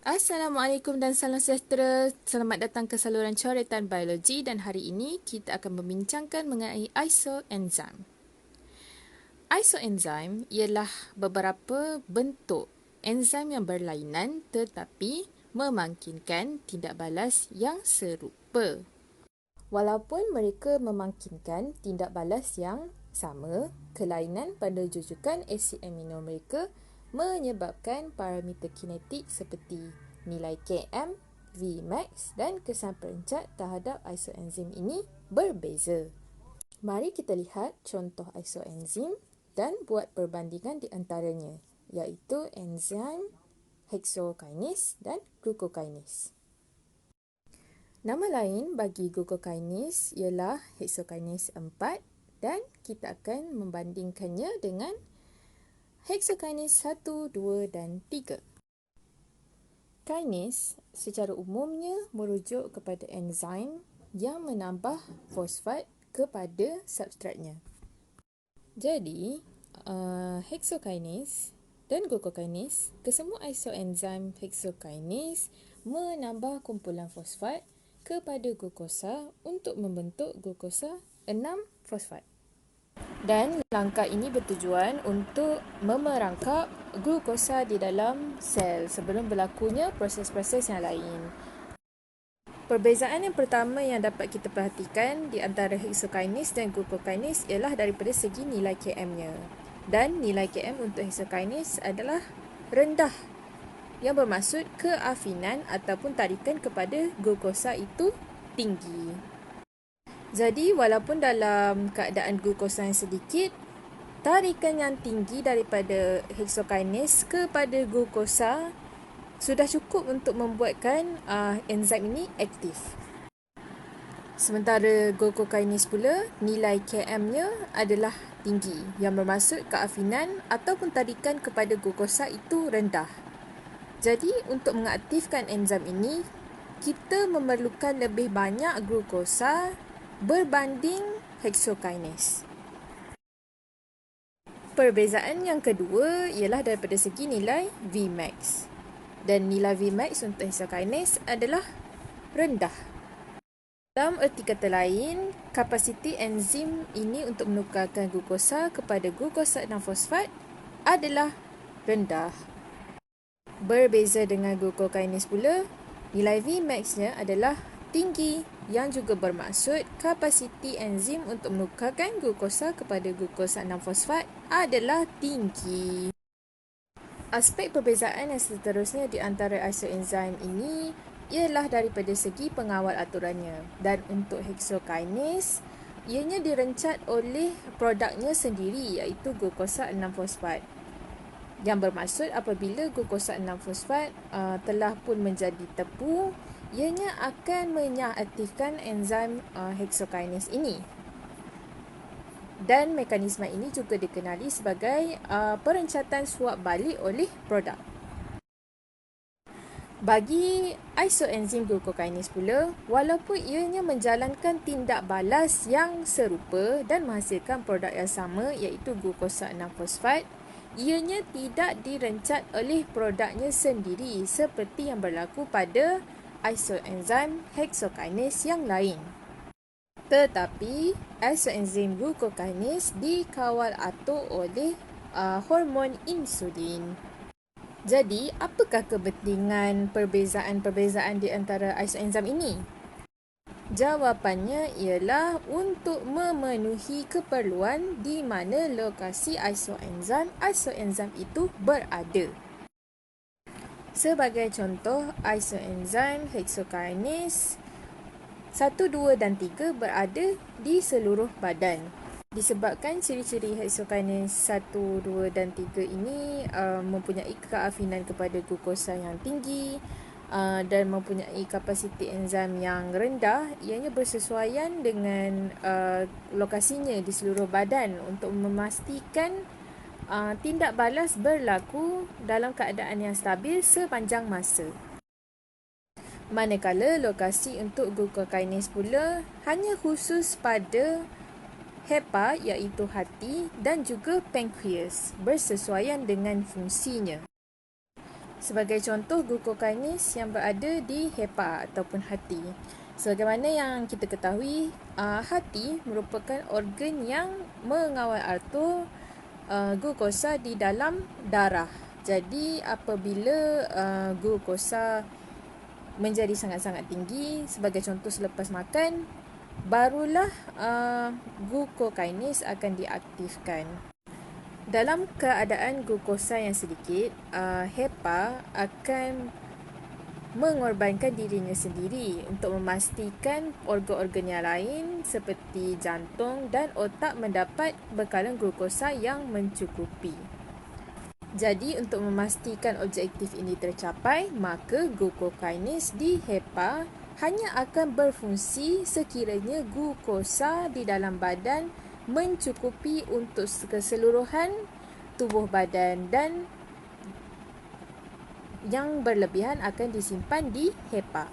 Assalamualaikum dan salam sejahtera. Selamat datang ke saluran coretan biologi dan hari ini kita akan membincangkan mengenai isoenzim. Isoenzim ialah beberapa bentuk enzim yang berlainan tetapi memungkinkan tindak balas yang serupa. Walaupun mereka memungkinkan tindak balas yang sama, kelainan pada jujukan asid amino mereka menyebabkan parameter kinetik seperti nilai Km, Vmax dan kesan perencat terhadap isoenzim ini berbeza. Mari kita lihat contoh isoenzim dan buat perbandingan di antaranya, iaitu enzim hexokinase dan glucokinase. Nama lain bagi glucokinase ialah hexokinase 4 dan kita akan membandingkannya dengan hexokinase 1, 2 dan 3. Kinase secara umumnya merujuk kepada enzim yang menambah fosfat kepada substratnya. Jadi, hexokinase dan glucokinase, kesemua isoenzim hexokinase menambah kumpulan fosfat kepada glukosa untuk membentuk glukosa 6-fosfat. Dan langkah ini bertujuan untuk memerangkap glukosa di dalam sel sebelum berlakunya proses-proses yang lain. Perbezaan yang pertama yang dapat kita perhatikan di antara hexokinase dan glucokinase ialah daripada segi nilai Km-nya. Dan nilai Km untuk hexokinase adalah rendah, yang bermaksud keafinan ataupun tarikan kepada glukosa itu tinggi. Jadi, walaupun dalam keadaan glukosa yang sedikit, tarikan yang tinggi daripada hexokinase kepada glukosa sudah cukup untuk membuatkan enzim ini aktif. Sementara glucokinase pula, nilai Km-nya adalah tinggi, yang bermaksud keafinan ataupun tarikan kepada glukosa itu rendah. Jadi, untuk mengaktifkan enzim ini, kita memerlukan lebih banyak glukosa berbanding hexokinase. Perbezaan yang kedua ialah daripada segi nilai Vmax. Dan nilai Vmax untuk hexokinase adalah rendah. Dalam erti kata lain, kapasiti enzim ini untuk menukarkan glukosa kepada glukosa 6-fosfat adalah rendah. Berbeza dengan glucokinase pula, nilai Vmax-nya adalah tinggi, yang juga bermaksud kapasiti enzim untuk menukarkan glukosa kepada glukosa 6-fosfat adalah tinggi. Aspek perbezaan yang seterusnya di antara isoenzim ini ialah daripada segi pengawal aturannya. Dan untuk hexokinase, ianya direncat oleh produknya sendiri iaitu glukosa 6-fosfat. Yang bermaksud apabila glukosa 6-fosfat telah pun menjadi tepu, ianya akan mengaktifkan enzim hexokinase ini. Dan mekanisme ini juga dikenali sebagai perencatan suap balik oleh produk. Bagi isoenzim glucokinase pula, walaupun ianya menjalankan tindak balas yang serupa dan menghasilkan produk yang sama iaitu glukosa 6-fosfat, ianya tidak direncat oleh produknya sendiri seperti yang berlaku pada isoenzim hexokinase yang lain. Tetapi, isoenzim glucokinase dikawal atur oleh hormon insulin. Jadi, apakah kepentingan perbezaan-perbezaan di antara isoenzim ini? Jawapannya ialah untuk memenuhi keperluan di mana lokasi isoenzim itu berada. Sebagai contoh, isoenzim hexokinase 1, 2 dan 3 berada di seluruh badan. Disebabkan ciri-ciri hexokinase 1, 2 dan 3 ini mempunyai keafinan kepada glukosa yang tinggi dan mempunyai kapasiti enzim yang rendah, ianya bersesuaian dengan lokasinya di seluruh badan untuk memastikan tindak balas berlaku dalam keadaan yang stabil sepanjang masa. Manakala lokasi untuk glucokinase pula hanya khusus pada hepa iaitu hati dan juga pankreas bersesuaian dengan fungsinya. Sebagai contoh, glukokinase yang berada di hepa ataupun hati. Sebagaimana yang kita ketahui, hati merupakan organ yang mengawal atur glukosa di dalam darah. Jadi apabila glukosa menjadi sangat-sangat tinggi, sebagai contoh selepas makan, barulah glukokinase akan diaktifkan. Dalam keadaan glukosa yang sedikit, hepa akan mengorbankan dirinya sendiri untuk memastikan organ-organ yang lain seperti jantung dan otak mendapat bekalan glukosa yang mencukupi. Jadi, untuk memastikan objektif ini tercapai, maka glukokinase di hepa hanya akan berfungsi sekiranya glukosa di dalam badan mencukupi untuk keseluruhan tubuh badan, dan yang berlebihan akan disimpan di hepa.